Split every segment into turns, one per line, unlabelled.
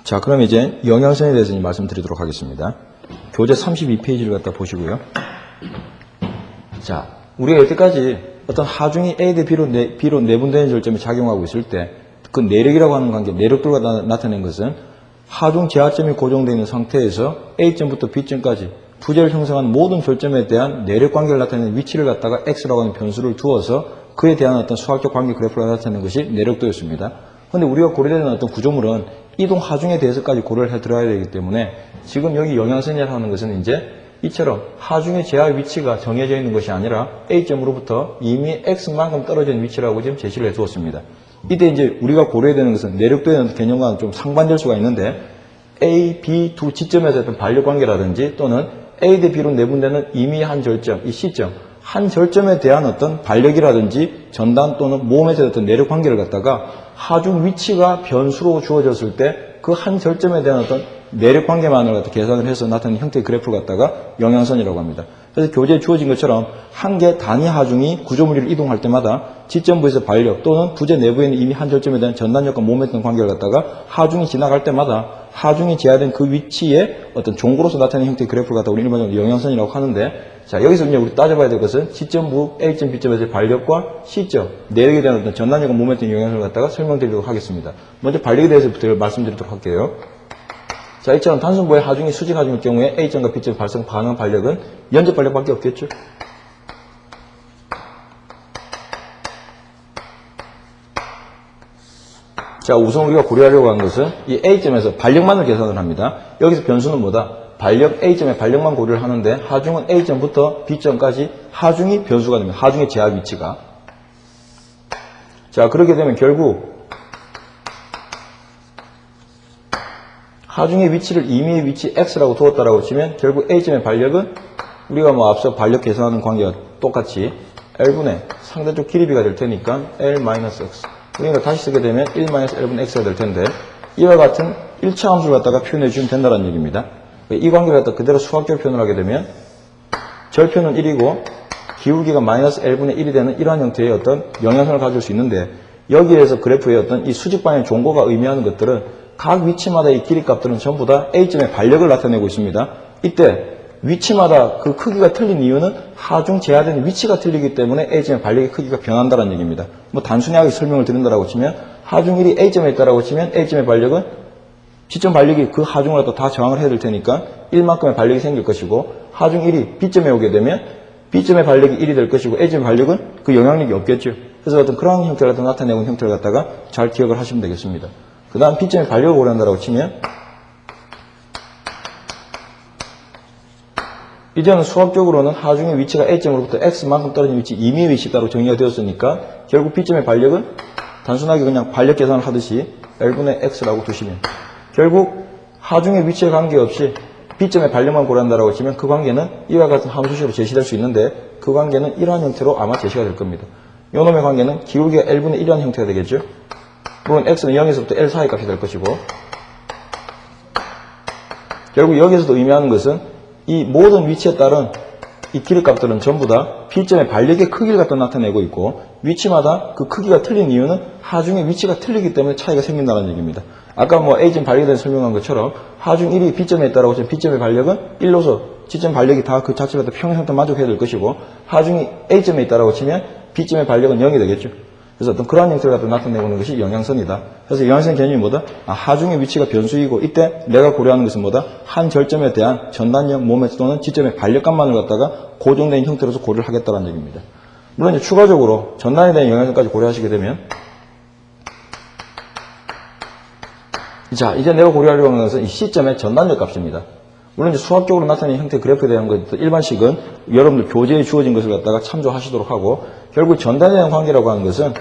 자, 그럼 이제 영양선에 대해서 말씀드리도록 하겠습니다. 교재 32페이지를 갖다 보시고요. 자, 우리가 여태까지 어떤 하중이 A 대 B로 내분되는 절점이 작용하고 있을 때 그 내력이라고 하는 관계, 내력들과 나타낸 것은 하중 제하점이 고정되어 있는 상태에서 A점부터 B점까지 부재를 형성한 모든 절점에 대한 내력 관계를 나타내는 위치를 갖다가 X라고 하는 변수를 두어서 그에 대한 어떤 수학적 관계 그래프를 나타내는 것이 내력도였습니다. 그런데 우리가 고려되는 어떤 구조물은 이동 하중에 대해서까지 고려를 해 들어야 되기 때문에 지금 여기 영양선이라고 하는 것은 이제 이처럼 하중의 제하 위치가 정해져 있는 것이 아니라 A점으로부터 이미 X만큼 떨어져 있는 위치라고 지금 제시를 해 두었습니다. 이때 이제 우리가 고려해야 되는 것은 내력도의 개념과는 좀 상반될 수가 있는데 A, B 두 지점에서 어떤 반력 관계라든지 또는 A 대 B로 내분되는 이미 한 절점, 이 C점, 한 절점에 대한 어떤 반력이라든지 전단 또는 모음에서 어떤 내력 관계를 갖다가 하중 위치가 변수로 주어졌을 때 그 한 절점에 대한 어떤 내력 관계만을 갖다 계산을 해서 나타내는 형태의 그래프를 갖다가 영양선이라고 합니다. 그래서 교재에 주어진 것처럼 한 개 단위 하중이 구조물 위를 이동할 때마다 지점부에서 반력 또는 부재 내부에 있는 이미 한 절점에 대한 전단력과 모멘텀 관계를 갖다가 하중이 지나갈 때마다 하중이 제하된 그 위치에 어떤 종고로서 나타내는 형태의 그래프를 갖다가 우리 일반적으로 영양선이라고 하는데, 자, 여기서 이제 우리 따져봐야 될 것은 지점부 A점, B점에서의 반력과 C점, 내력에 대한 어떤 전단력과 모멘텀 영향을 갖다가 설명드리도록 하겠습니다. 먼저 반력에 대해서부터 말씀드리도록 할게요. 자, 이처럼 단순부의 하중이 수직 하중일 경우에 A점과 B점 발생 가능한 반력은 연접 반력밖에 없겠죠. 자, 우선 우리가 고려하려고 하는 것은 이 A점에서 반력만을 계산을 합니다. 여기서 변수는 뭐다? 반력, A점의 반력만 고려를 하는데 하중은 A점부터 B점까지 하중이 변수가 됩니다. 하중의 제하 위치가. 자, 그렇게 되면 결국 하중의 위치를 임의의 위치 X라고 두었다라고 치면 결국 A점의 반력은 우리가 뭐 앞서 반력 계산하는 관계와 똑같이 L분의 상대쪽 길이비가 될 테니까 L-X. 그러니까 다시 쓰게 되면 1-L분의 X가 될 텐데 이와 같은 1차 함수를 갖다가 표현해 주면 된다는 얘기입니다. 이 관계를 갖다 그대로 수학적으로 표현을 하게 되면 절표는 1이고 기울기가 -L분의 1이 되는 이러한 형태의 어떤 영향선을 가질 수 있는데 여기에서 그래프의 어떤 이 수직 방향 종고가 의미하는 것들은 각 위치마다 이 길이 값들은 전부 다 A점의 반력을 나타내고 있습니다. 이때 위치마다 그 크기가 틀린 이유는 하중 제하된 위치가 틀리기 때문에 A점의 반력의 크기가 변한다는 얘기입니다. 뭐 단순하게 설명을 드린다라고 치면 하중 1이 A점에 있다라고 치면 A점의 반력은 지점 반력이 그 하중을 갖다 다 저항을 해야 될 테니까 1만큼의 반력이 생길 것이고 하중 1이 B점에 오게 되면 B점의 반력이 1이 될 것이고 A점의 반력은 그 영향력이 없겠죠. 그래서 어떤 그런 형태를 갖다 나타내고 있는 형태를 갖다가 잘 기억을 하시면 되겠습니다. 그 다음 B점의 반력을 고려한다라고 치면 이제는 수학적으로는 하중의 위치가 A점으로부터 X만큼 떨어진 위치 임의의 위치 따로 정의가 되었으니까 결국 B점의 반력은 단순하게 그냥 반력 계산을 하듯이 L분의 X라고 두시면 결국 하중의 위치에 관계없이 B점의 반력만 고려한다라고 치면 그 관계는 이와 같은 함수식으로 제시될 수 있는데 그 관계는 이러한 형태로 아마 제시가 될 겁니다. 요놈의 관계는 기울기가 L분의 1이라는 형태가 되겠죠. 물론 X는 0에서부터 L 사이 값이 될 것이고 결국 여기서도 의미하는 것은 이 모든 위치에 따른 이 길이 값들은 전부 다 B점의 반력의 크기를 갖다 나타내고 있고 위치마다 그 크기가 틀린 이유는 하중의 위치가 틀리기 때문에 차이가 생긴다는 얘기입니다. 아까 뭐 A점 반력에 대해서 설명한 것처럼 하중 1이 B점에 있다라고 하면 B점의 반력은 1로서 지점 반력이 다 그 자체를 갖다 평행상태 만족해야 될 것이고 하중이 A점에 있다라고 치면 B점의 반력은 0이 되겠죠. 그래서 어떤 그러한 형태를 갖다 나타내고 있는 것이 영양선이다. 그래서 영양선 개념이 뭐다? 하중의 위치가 변수이고 이때 내가 고려하는 것은 뭐다? 한 절점에 대한 전단력, 모멘트 또는 지점의 반력값만을 갖다가 고정된 형태로서 고려를 하겠다는 얘기입니다. 물론 이제 추가적으로 전단에 대한 영양선까지 고려하시게 되면 자, 이제 내가 고려하려고 하는 것은 이 C점의 전단력 값입니다. 물론 이제 수학적으로 나타내는 형태의 그래프에 대한 것, 일반식은 여러분들 교재에 주어진 것을 갖다가 참조하시도록 하고, 결국 전단에 대한 관계라고 하는 것은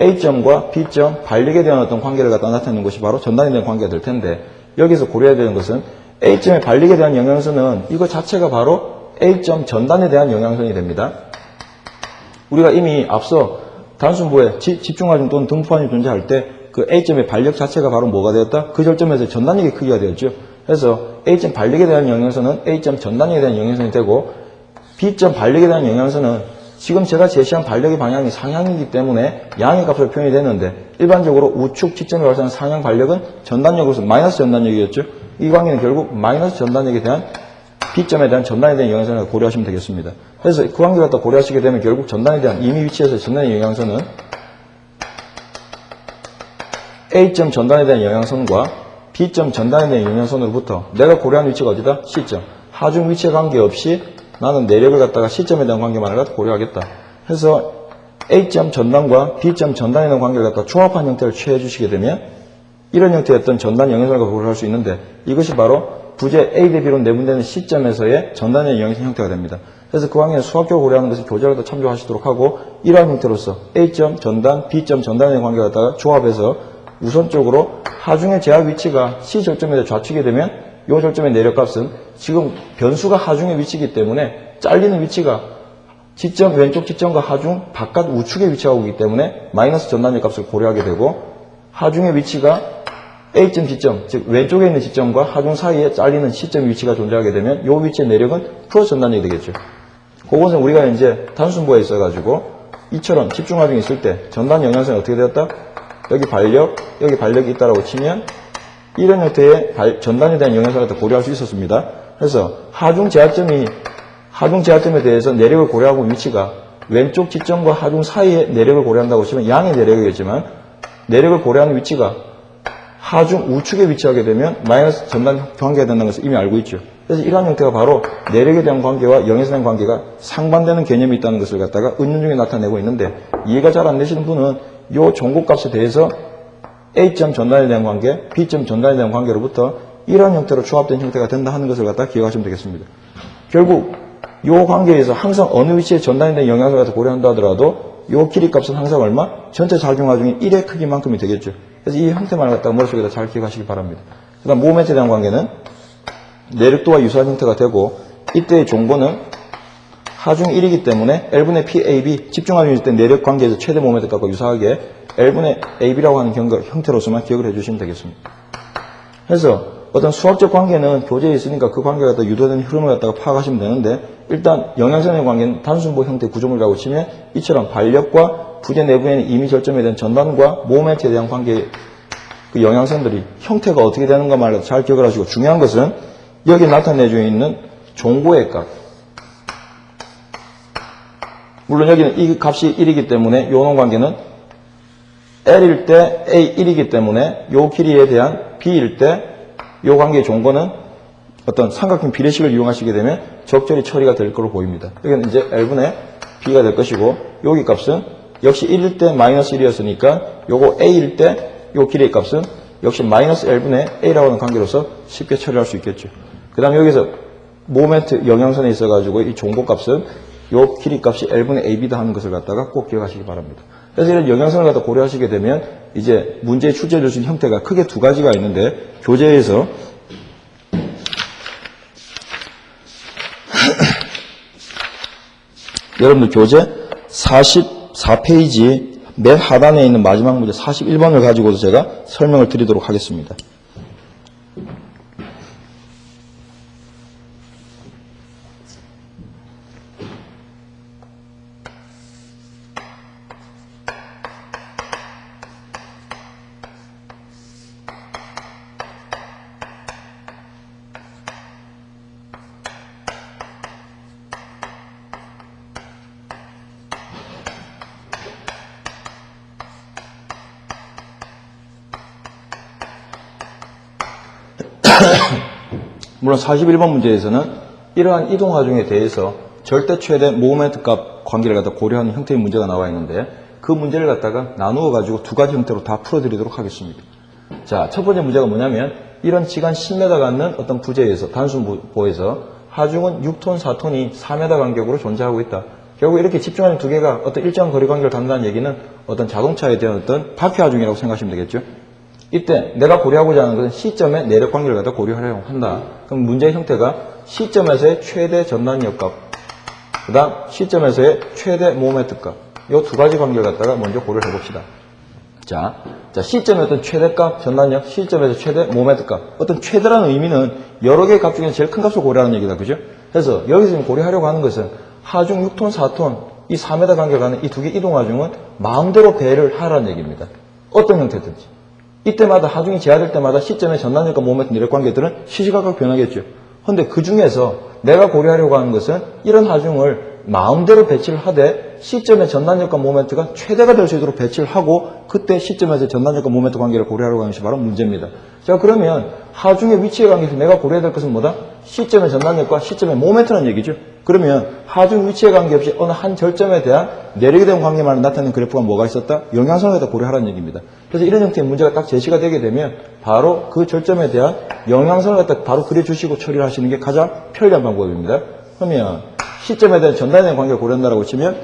A점과 B점, 반력에 대한 어떤 관계를 갖다 나타내는 것이 바로 전단에 대한 관계가 될 텐데, 여기서 고려해야 되는 것은 A점의 반력에 대한 영향선은 이거 자체가 바로 A점 전단에 대한 영향선이 됩니다. 우리가 이미 앞서 단순부에 집중하중 또는 등부판이 존재할 때 그 A점의 반력 자체가 바로 뭐가 되었다? 그 절점에서 전단력의 크기가 되었죠. 그래서 A점 반력에 대한 영향선은 A점 전단력에 대한 영향선이 되고 B점 반력에 대한 영향선은 지금 제가 제시한 발력의 방향이 상향이기 때문에 양의 값으로 표현이 되는데 일반적으로 우측 지점에 발생하는 상향 발력은 전단력으로서 마이너스 전단력이었죠. 이 관계는 결국 마이너스 전단력에 대한 B점에 대한 전단에 대한 영향선을 고려하시면 되겠습니다. 그래서 그 관계를 갖다 고려하시게 되면 결국 전단에 대한 이미 위치에서 전단의 영향선은 A점 전단에 대한 영향선과 B점 전단에 대한 영향선으로부터 내가 고려한 위치가 어디다? C점. 하중 위치에 관계없이 나는 내력을 갖다가 C점에 대한 관계만을 갖다 고려하겠다. 해서 A점 전단과 B점 전단에 대한 관계를 갖다 조합한 형태를 취해 주시게 되면 이런 형태의 어떤 전단 영향선을 고려할 수 있는데 이것이 바로 부재 A 대 B로 내분되는 C점에서의 전단의 영향선 형태가 됩니다. 그래서 그 관계는 수학적으로 고려하는 것을 교재를 더 참조하시도록 하고 이러한 형태로서 A점 전단, B점 전단에 대한 관계를 갖다가 조합해서 우선적으로 하중의 제약 위치가 C 절점에서 좌측이 되면 이 절점의 내력값은 지금 변수가 하중의 위치이기 때문에 잘리는 위치가 지점, 왼쪽 지점과 하중 바깥 우측에 위치하고 있기 때문에 마이너스 전단력 값을 고려하게 되고 하중의 위치가 A점, B점, 즉 왼쪽에 있는 지점과 하중 사이에 잘리는 C점 위치가 존재하게 되면 이 위치의 내력은 플러스 전단력이 되겠죠. 그것은 우리가 이제 단순부에 있어가지고 이처럼 집중하중이 있을 때 전단 영향선이 어떻게 되었다? 여기 발력이 있다라고 치면 이런 형태의 전단에 대한 영향선을 고려할 수 있었습니다. 그래서 하중 제하점에 대해서 내력을 고려하고 위치가 왼쪽 지점과 하중 사이에 내력을 고려한다고 치면 양의 내력이겠지만 내력을 고려하는 위치가 하중 우측에 위치하게 되면 마이너스 전단 관계가 된다는 것을 이미 알고 있죠. 그래서 이러한 형태가 바로 내력에 대한 관계와 영향선에 대한 관계가 상반되는 개념이 있다는 것을 갖다가 은연중에 나타내고 있는데 이해가 잘 안 되시는 분은 이 종고값에 대해서 A점 전단에 대한 관계, B점 전단에 대한 관계로부터 이러한 형태로 조합된 형태가 된다 하는 것을 갖다가 기억하시면 되겠습니다. 결국 이 관계에서 항상 어느 위치에 전단에 대한 영향을 갖다 고려한다 하더라도 이 길이값은 항상 얼마? 전체 작용하중이 1의 크기만큼이 되겠죠. 그래서 이 형태만을 갖다가 머릿속에다 잘 기억하시기 바랍니다. 그 다음 모멘트에 대한 관계는 내력도와 유사한 형태가 되고 이때의 종고는 하중 1이기 때문에 L분의 PAB 집중하중일 때 내력 관계에서 최대 모멘트 값과 유사하게 L분의 AB라고 하는 형태로서만 기억을 해주시면 되겠습니다. 그래서 어떤 수학적 관계는 교재에 있으니까 그 관계가 갖다 유도되는 흐름을 갖다가 파악하시면 되는데 일단 영향선의 관계는 단순부 형태 구조물이라고 치면 이처럼 발력과 부재 내부에 있는 임의 절점에 대한 전단과 모멘트에 대한 관계 그 영향선들이 형태가 어떻게 되는가 말로 잘 기억을 하시고 중요한 것은 여기 나타내주어 있는 종고의 값 물론 여기는 이 값이 1이기 때문에 요놈 관계는 L일 때 A1이기 때문에 요 길이에 대한 B일 때 요 관계의 종고는 어떤 삼각형 비례식을 이용하시게 되면 적절히 처리가 될 것으로 보입니다. 여기는 이제 L분의 B가 될 것이고 여기 값은 역시 1일 때 마이너스 1이었으니까 요거 A일 때 요 길이의 값은 역시 마이너스 L분의 A라고 하는 관계로서 쉽게 처리할 수 있겠죠. 그 다음에 여기서 모멘트 영향선에 있어가지고 이 종고값은 요 길이값이 L분의 AB다 하는 것을 갖다가 꼭 기억하시기 바랍니다. 그래서 이런 영향선을 갖다 고려하시게 되면 이제 문제에 출제해 주신 형태가 크게 두 가지가 있는데 교재에서 여러분들 교재 44페이지 맨 하단에 있는 마지막 문제 41번을 가지고도 제가 설명을 드리도록 하겠습니다. 물론 41번 문제에서는 이러한 이동하중에 대해서 절대 최대 모멘트 값 관계를 갖다 고려하는 형태의 문제가 나와 있는데 그 문제를 갖다가 나누어 가지고 두 가지 형태로 다 풀어드리도록 하겠습니다. 자, 첫 번째 문제가 뭐냐면 이런 지간 10m 갖는 어떤 부재에서 단순부에서 하중은 6톤, 4톤이 4m 간격으로 존재하고 있다. 결국 이렇게 집중하는 두 개가 어떤 일정 거리 관계를 담는다는 얘기는 어떤 자동차에 대한 어떤 바퀴 하중이라고 생각하시면 되겠죠. 이때 내가 고려하고자 하는 것은 C점의 내력 관계를 갖다 고려하려고 한다. 그럼 문제의 형태가 C점에서의 최대 전단력 값, 그 다음 C점에서의 최대 모멘트 값, 이 두 가지 관계를 갖다가 먼저 고려를 해봅시다. 자, C점의 어떤 최대값, 전단력, C점에서 최대 모멘트 값. 어떤 최대라는 의미는 여러 개의 값 중에 제일 큰 값을 고려하는 얘기다. 그죠? 그래서 여기서 지금 고려하려고 하는 것은 하중 6톤, 4톤, 이 4m 간격을 가는 이 두 개 이동 하중은 마음대로 배를 하라는 얘기입니다. 어떤 형태든지. 이때마다 하중이 제한될 때마다 시점의 전단력과 모멘트 내력 관계들은 시시각각 변하겠죠. 그런데 그 중에서 내가 고려하려고 하는 것은 이런 하중을 마음대로 배치를 하되 시점의 전단력과 모멘트가 최대가 될 수 있도록 배치를 하고 그때 시점에서 전단력과 모멘트 관계를 고려하려고 하는 것이 바로 문제입니다. 자, 그러면 하중의 위치에 관계해서 내가 고려해야 될 것은 뭐다? 시점의 전단력과 시점의 모멘트라는 얘기죠. 그러면 하중 위치에 관계없이 어느 한 절점에 대한 내력에 대한 관계만 나타내는 그래프가 뭐가 있었다? 영향성을 갖다 고려하라는 얘기입니다. 그래서 이런 형태의 문제가 딱 제시가 되게 되면 바로 그 절점에 대한 영향성을 갖다 바로 그려주시고 처리를 하시는 게 가장 편리한 방법입니다. 그러면 시점에 대한 전단의 관계를 고려한다라고 치면